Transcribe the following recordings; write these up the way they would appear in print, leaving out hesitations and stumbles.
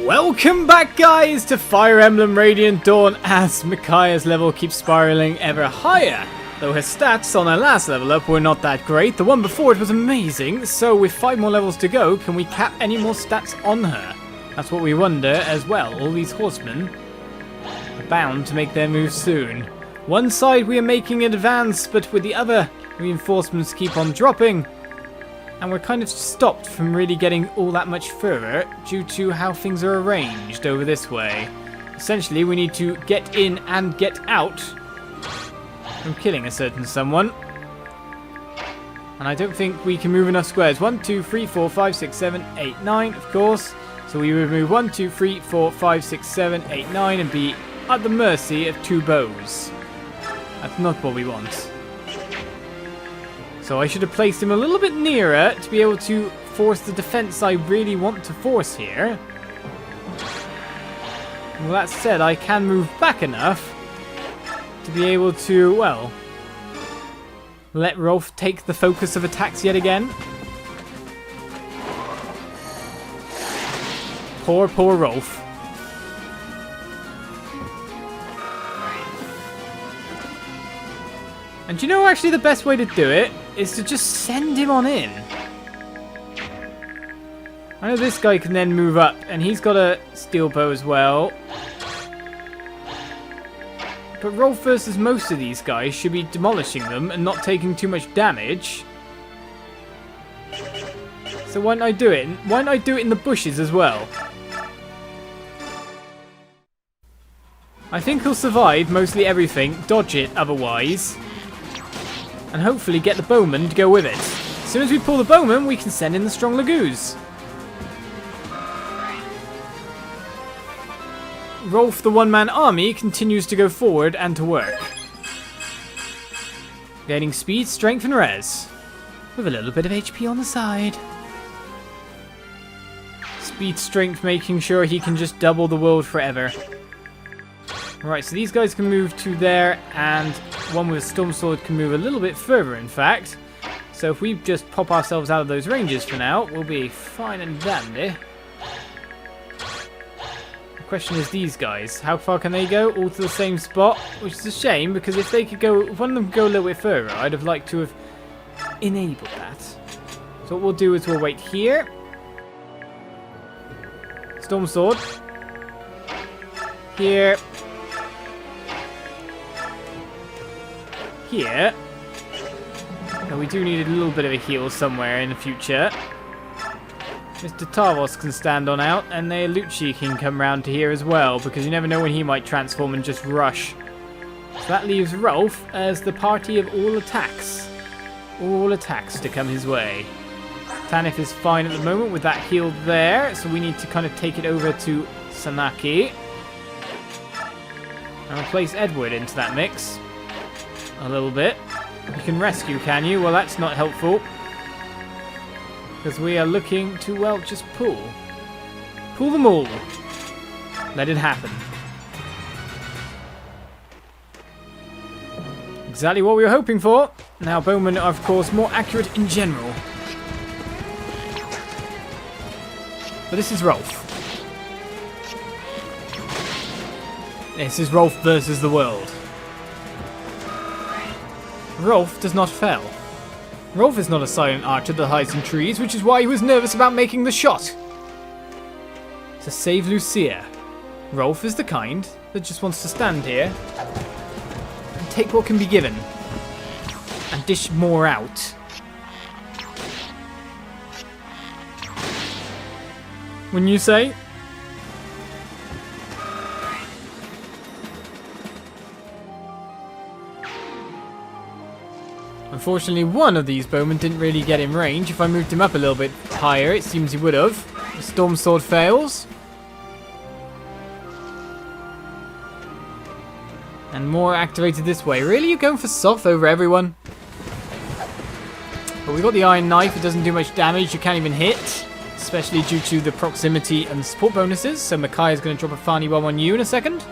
Welcome back, guys, to Fire Emblem Radiant Dawn as Micaiah's level keeps spiraling ever higher. Though her stats on her last level up were not that great, the one before it was amazing, so with 5 more levels to go, can we cap any more stats on her? That's what we wonder as well. All these horsemen are bound to make their move soon. One side we are making an advance, but with the other, reinforcements keep on dropping. And we're kind of stopped from really getting all that much further due to how things are arranged over this way. Essentially, we need to get in and get out from killing a certain someone. And I don't think we can move enough squares. 1, 2, 3, 4, 5, 6, 7, 8, 9, of course. So we would move 1, 2, 3, 4, 5, 6, 7, 8, 9 and be at the mercy of 2 bows. That's not what we want. So I should have placed him a little bit nearer to be able to force the defense I really want to force here. Well, that said, I can move back enough to be able to, well, let Rolf take the focus of attacks yet again. Poor Rolf. And you know, actually the best way to do it is to just send him on in. I know this guy can then move up, and he's got a steel bow as well. But Rolf versus most of these guys should be demolishing them and not taking too much damage. So why don't I do it? Why don't I do it in the bushes as well? I think he'll survive mostly everything, dodge it otherwise, and hopefully get the bowman to go with it. As soon as we pull the bowman, we can send in the strong Laguz. Rolf, the one-man army, continues to go forward and to work. Gaining speed, strength and res. With a little bit of HP on the side. Speed, strength, making sure he can just double the world forever. Right, so these guys can move to there, and one with a storm sword can move a little bit further, in fact. So if we just pop ourselves out of those ranges for now, we'll be fine and dandy. The question is these guys. How far can they go? All to the same spot? Which is a shame, because if they could go, if one of them could go a little bit further, I'd have liked to have enabled that. So what we'll do is we'll wait here. Storm sword. Here. Here. Now we do need a little bit of a heal somewhere in the future. Mr. Tarvos can stand on out, and Lucci can come round to here as well, because you never know when he might transform and just rush. So that leaves Rolf as the party of all attacks. All attacks to come his way. Tanith is fine at the moment with that heal there, so we need to kind of take it over to Sanaki. And replace Edward into that mix. A little bit. You can rescue, can you? Well, that's not helpful. Because we are looking to, well, just pull. Pull them all. Let it happen. Exactly what we were hoping for. Now, bowmen are, of course, more accurate in general. But this is Rolf. This is Rolf versus the world. Rolf does not fail. Rolf is not a silent archer that hides in trees, which is why he was nervous about making the shot. To save Lucia, Rolf is the kind that just wants to stand here and take what can be given and dish more out. Wouldn't you say? Unfortunately, one of these bowmen didn't really get in range. If I moved him up a little bit higher, it seems he would have. The storm sword fails. And more activated this way. Really? You're going for soft over everyone? But we've got the iron knife. It doesn't do much damage. You can't even hit. Especially due to the proximity and support bonuses. So Micaiah is going to drop a Fani bomb on you in a second.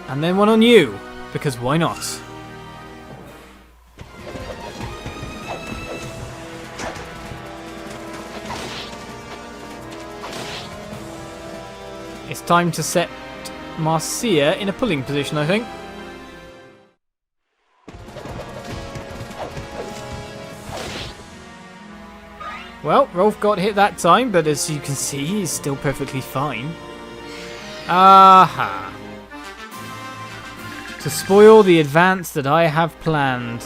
And then one on you. Because why not? It's time to set Marcia in a pulling position, I think. Well, Rolf got hit that time, but as you can see, he's still perfectly fine. Aha. To spoil the advance that I have planned.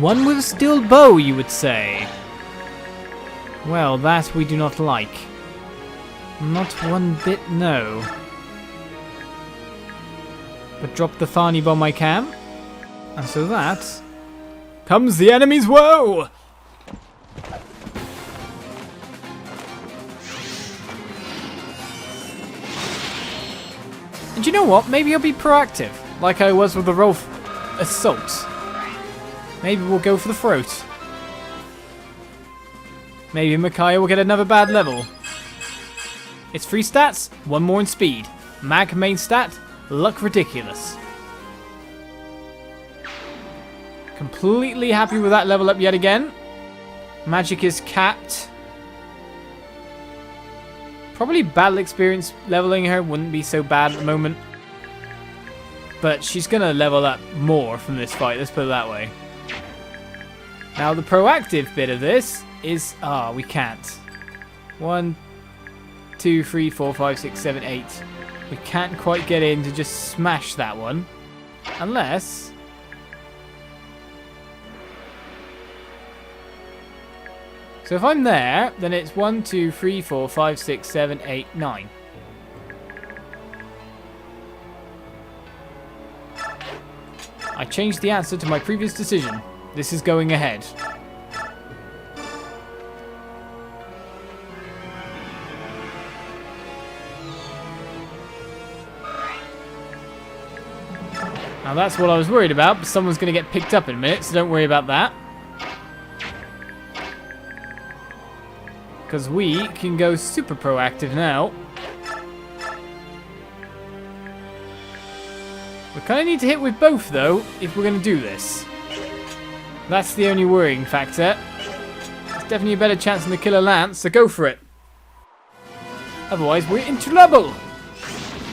One with a steel bow, you would say. Well, that we do not like. Not one bit, no. But drop the Fani bomb I can. And so that comes the enemy's woe! And you know what? Maybe I'll be proactive, like I was with the Rolf assault. Maybe we'll go for the throat. Maybe Micaiah will get another bad level. It's 3 stats, 1 more in speed. Mag main stat, luck ridiculous. Completely happy with that level up yet again. Magic is capped. Probably battle experience leveling her wouldn't be so bad at the moment. But she's going to level up more from this fight, let's put it that way. Now the proactive bit of this is... we can't. 1, 2, 3, 4, 5, 6, 7, 8. We can't quite get in to just smash that one. Unless... So if I'm there, then it's 1, 2, 3, 4, 5, 6, 7, 8, 9. I changed the answer to my previous decision. This is going ahead. Now that's what I was worried about, but someone's going to get picked up in a minute, so don't worry about that. Because we can go super proactive now. We kind of need to hit with both, though, if we're going to do this. That's the only worrying factor. There's definitely a better chance than the killer lance, so go for it. Otherwise, we're in trouble.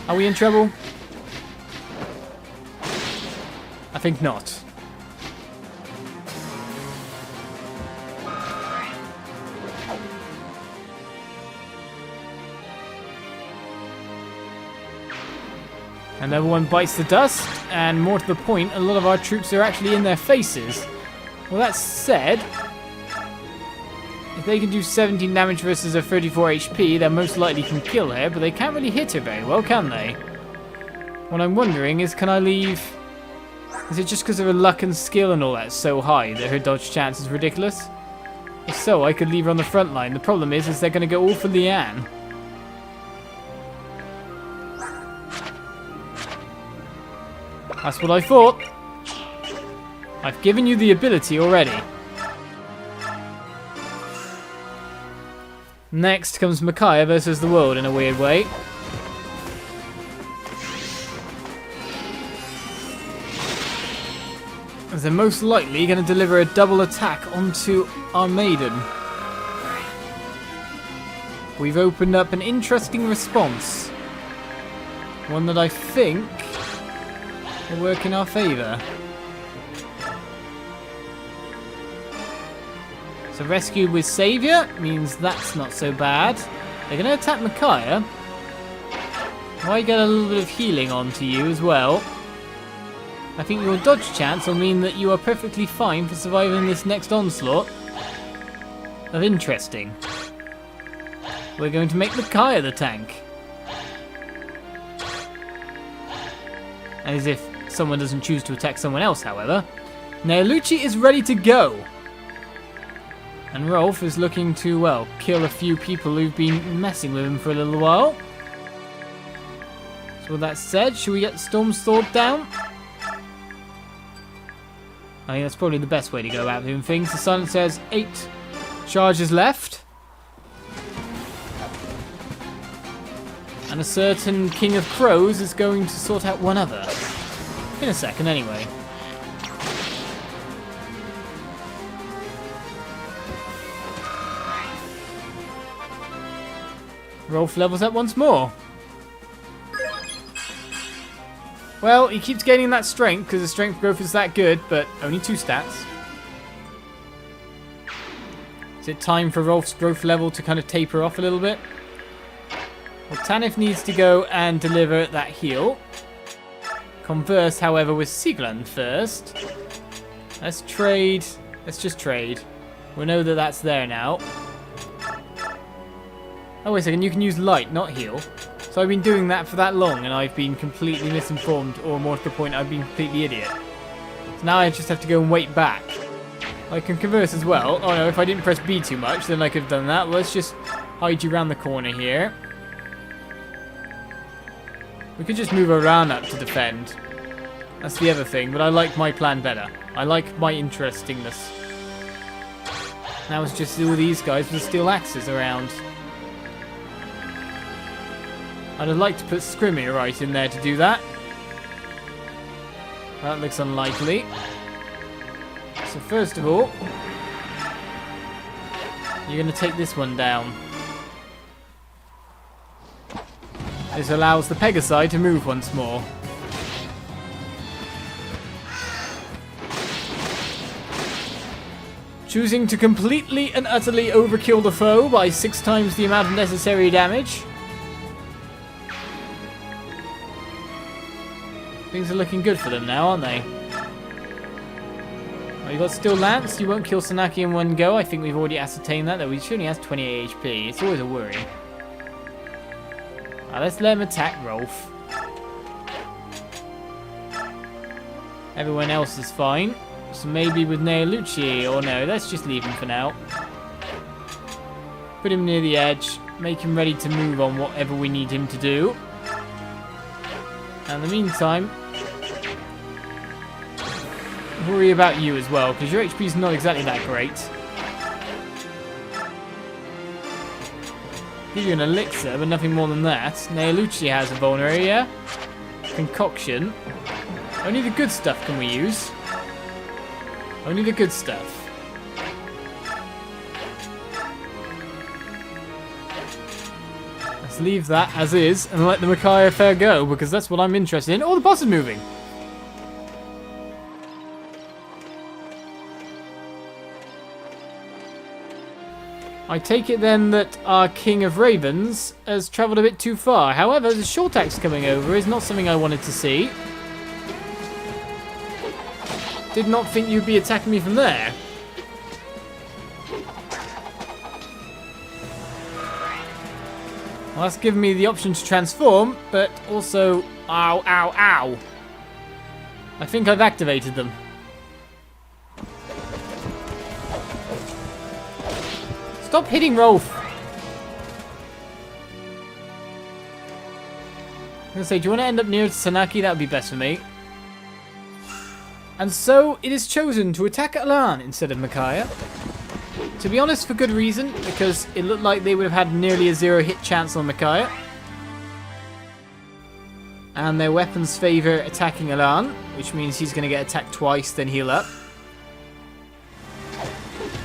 Are we in trouble? I think not. Another one bites the dust, and more to the point, a lot of our troops are actually in their faces. Well, that said, if they can do 17 damage versus a 34 HP, they most likely can kill her, but they can't really hit her very well, can they? What I'm wondering is, can I leave... Is it just because of her luck and skill and all that so high that her dodge chance is ridiculous? If so, I could leave her on the front line. The problem is they're going to go all for Leanne. That's what I thought. I've given you the ability already. Next comes Micaiah versus the world in a weird way. As they're most likely going to deliver a double attack onto our maiden. We've opened up an interesting response. One that I think will work in our favour. So rescue with Saviour means that's not so bad. They're going to attack Micaiah. Might get a little bit of healing onto you as well. I think your dodge chance will mean that you are perfectly fine for surviving this next onslaught of interesting. We're going to make Micaiah the tank. As if someone doesn't choose to attack someone else, however. Now Lucci is ready to go. And Rolf is looking to, well, kill a few people who've been messing with him for a little while. So with that said, should we get Storm's Sword down? I think that's probably the best way to go about doing things. The silence says 8 charges left. And a certain King of Crows is going to sort out one other. In a second, anyway. Rolf levels up once more. Well, he keeps gaining that strength because the strength growth is that good, but only 2 stats. Is it time for Rolf's growth level to kind of taper off a little bit? Well, Tanith needs to go and deliver that heal. Converse, however, with Siegland first. Let's trade. Let's just trade. We know that that's there now. Oh, wait a second. You can use light, not heal. So I've been doing that for that long, and I've been completely misinformed, or more to the point, I've been completely idiot. So now I just have to go and wait back. I can converse as well. Oh no, if I didn't press B too much, then I could have done that. Well, let's just hide you around the corner here. We could just move around that to defend. That's the other thing, but I like my plan better. I like my interestingness. Now it's just all these guys with steel axes around. I'd have liked to put Skrimir right in there to do that. That looks unlikely. So first of all, you're going to take this one down. This allows the Pegasi to move once more. Choosing to completely and utterly overkill the foe by 6 times the amount of necessary damage. Things are looking good for them now, aren't they? Oh, you got Steel Lance. You won't kill Sanaki in one go. I think we've already ascertained that, though. He only has 28 HP. It's always a worry. Let's let him attack Rolf. Everyone else is fine. So maybe with Neolucci, or no, let's just leave him for now. Put him near the edge. Make him ready to move on whatever we need him to do. And in the meantime, worry about you as well, because your HP is not exactly that great. Give you an elixir, but nothing more than that. Neolucci has a vulnerary, yeah? Concoction. Only the good stuff can we use. Only the good stuff. Let's leave that as is and let the Micaiah affair go, because that's what I'm interested in. Oh, the boss is moving. I take it then that our King of Ravens has travelled a bit too far. However, the short axe coming over is not something I wanted to see. Did not think you'd be attacking me from there. Well, that's given me the option to transform, but also... Ow, ow, ow. I think I've activated them. Stop hitting Rolf. I'm going to say, do you want to end up near to Sanaki? That would be best for me. And so, it is chosen to attack Alan instead of Micaiah. To be honest, for good reason, because it looked like they would have had nearly a 0-hit chance on Micaiah. And their weapons favour attacking Alan, which means he's going to get attacked twice, then heal up.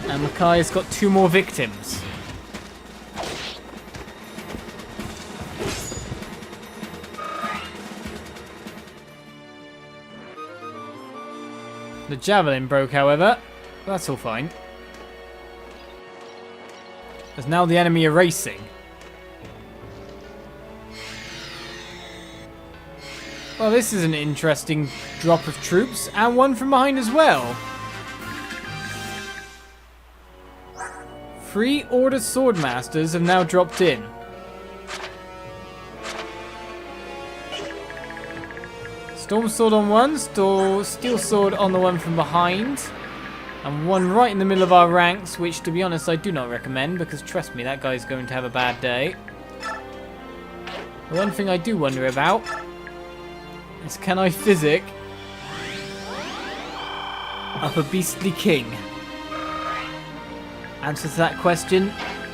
And Micaiah's got 2 more victims. The javelin broke, however. That's all fine. As now the enemy are racing. Well, this is an interesting drop of troops, and one from behind as well. 3 Order Swordmasters have now dropped in. Storm Sword on one, Steel Sword on the one from behind, and one right in the middle of our ranks, which, to be honest, I do not recommend, because trust me, that guy's going to have a bad day. The one thing I do wonder about is, can I physic up a beastly king? Answer to that question,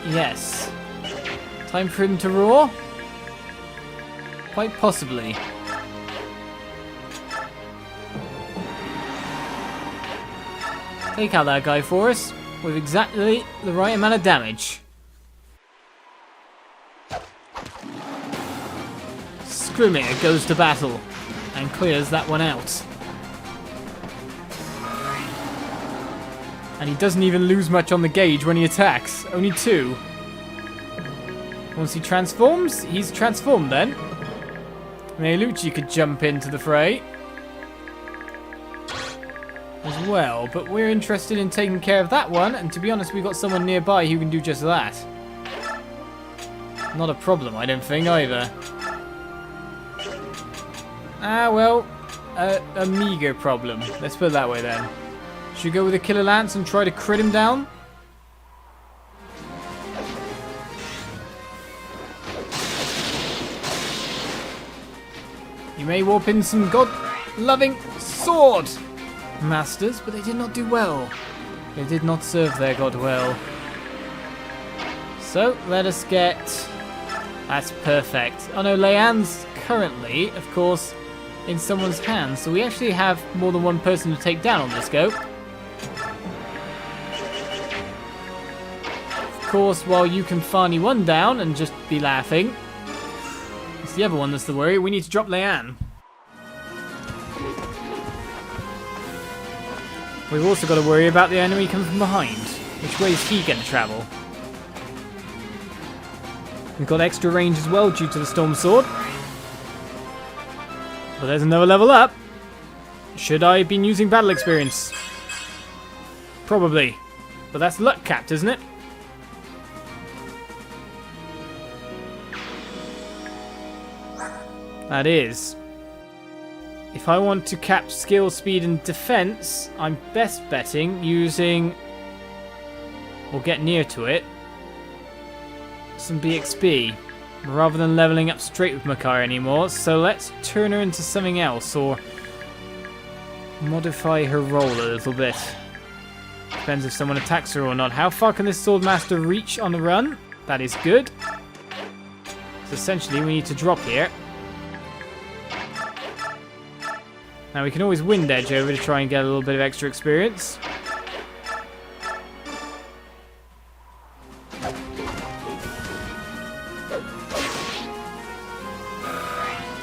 yes. Time for him to roar? Quite possibly. Take out that guy for us, with exactly the right amount of damage. Skrimir goes to battle, and clears that one out. And he doesn't even lose much on the gauge when he attacks. Only 2. Once he transforms, he's transformed then. Neolucci could jump into the fray as well, but we're interested in taking care of that one, and to be honest, we've got someone nearby who can do just that. Not a problem, I don't think, either. Well, a meager problem. Let's put it that way then. Should we go with a Killer Lance and try to crit him down? You may warp in some god-loving sword masters, but they did not do well. They did not serve their god well. So, let us get... That's perfect. Oh no, Leanne's currently, of course, in someone's hands, so we actually have more than one person to take down on this go. Of course, while you can Fani one down and just be laughing, it's the other one that's the worry. We need to drop Leanne. We've also got to worry about the enemy coming from behind. Which way is he going to travel? We've got extra range as well due to the Storm Sword. But there's another level up. Should I have been using battle experience? Probably. But that's luck capped, isn't it? That is. If I want to cap skill, speed, and defense, I'm best betting using, or get near to it, some BXB, rather than leveling up straight with Micaiah anymore. So let's turn her into something else, or modify her role a little bit. Depends if someone attacks her or not. How far can this Swordmaster reach on the run? That is good. So essentially we need to drop here. Now we can always wind edge over to try and get a little bit of extra experience.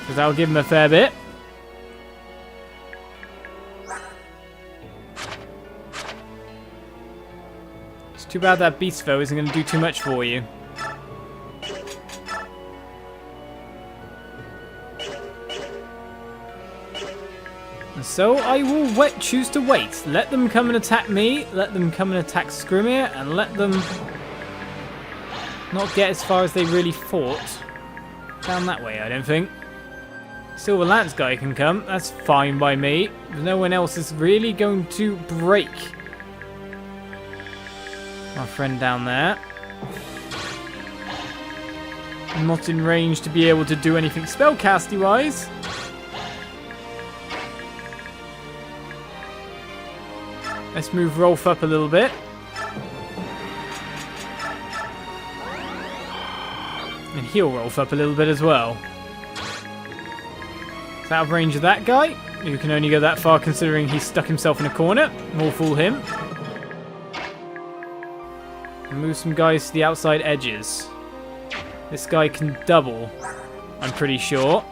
Because that'll give him a fair bit. It's too bad that beast foe isn't going to do too much for you. So I will choose to wait. Let them come and attack me, let them come and attack Skrimir, and let them not get as far as they really thought. Down that way, I don't think. Silver Lance guy can come, that's fine by me. No one else is really going to break our friend down there. Not in range to be able to do anything spellcasty wise. Let's move Rolf up a little bit. And heal Rolf up a little bit as well. It's out of range of that guy, who can only go that far considering he's stuck himself in a corner. We'll fool him. And move some guys to the outside edges. This guy can double, I'm pretty sure.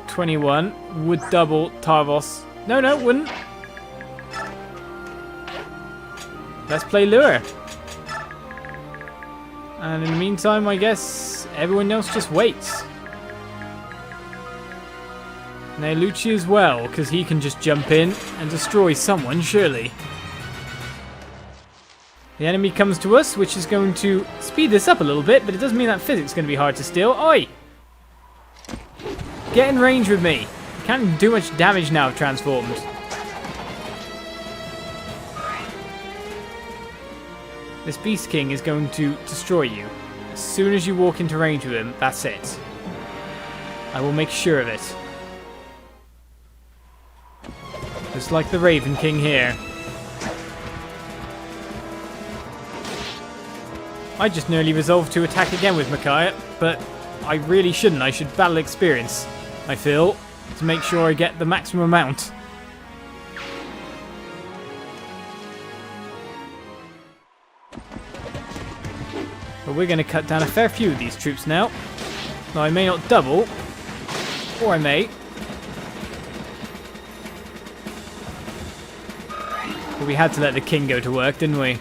21 would double Tarvos. No, wouldn't. Let's play Lure. And in the meantime, I guess everyone else just waits. Now Lucci as well, because he can just jump in and destroy someone, surely. The enemy comes to us, which is going to speed this up a little bit, but it does mean that physics is going to be hard to steal. Oi! Get in range with me. You can't do much damage now, transformed. This Beast King is going to destroy you. As soon as you walk into range with him, that's it. I will make sure of it. Just like the Raven King here. I just nearly resolved to attack again with Micaiah, but I really shouldn't. I should battle experience, I feel, to make sure I get the maximum amount. But we're going to cut down a fair few of these troops now. Now I may not double, or I may. But we had to let the king go to work, didn't we?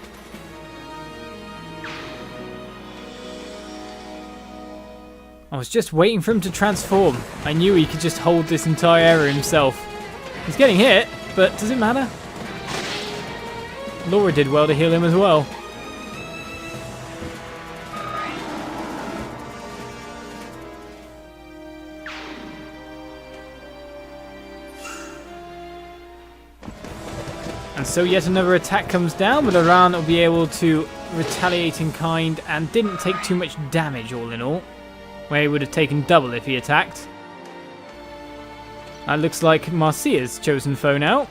I was just waiting for him to transform. I knew he could just hold this entire area himself. He's getting hit, but does it matter? Laura did well to heal him as well. And so yet another attack comes down, but Aran will be able to retaliate in kind and didn't take too much damage all in all. Where he would have taken double if he attacked. That looks like Marcia's chosen foe now.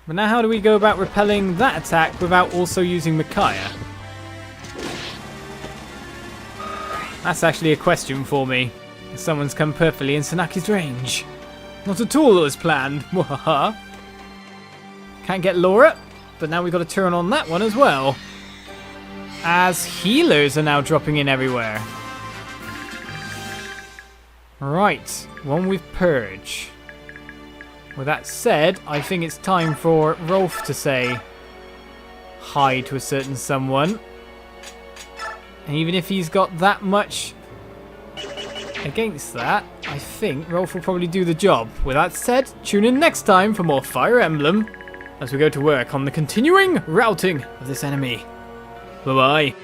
But now how do we go about repelling that attack without also using Micaiah? That's actually a question for me. Someone's come perfectly in Sanaki's range. Not at all as planned. Can't get Laura, but now we've got to turn on that one as well. As healers are now dropping in everywhere. Right, one with Purge. With that said, I think it's time for Rolf to say hi to a certain someone. And even if he's got that much against that, I think Rolf will probably do the job. With that said, tune in next time for more Fire Emblem as we go to work on the continuing routing of this enemy. Bye-bye.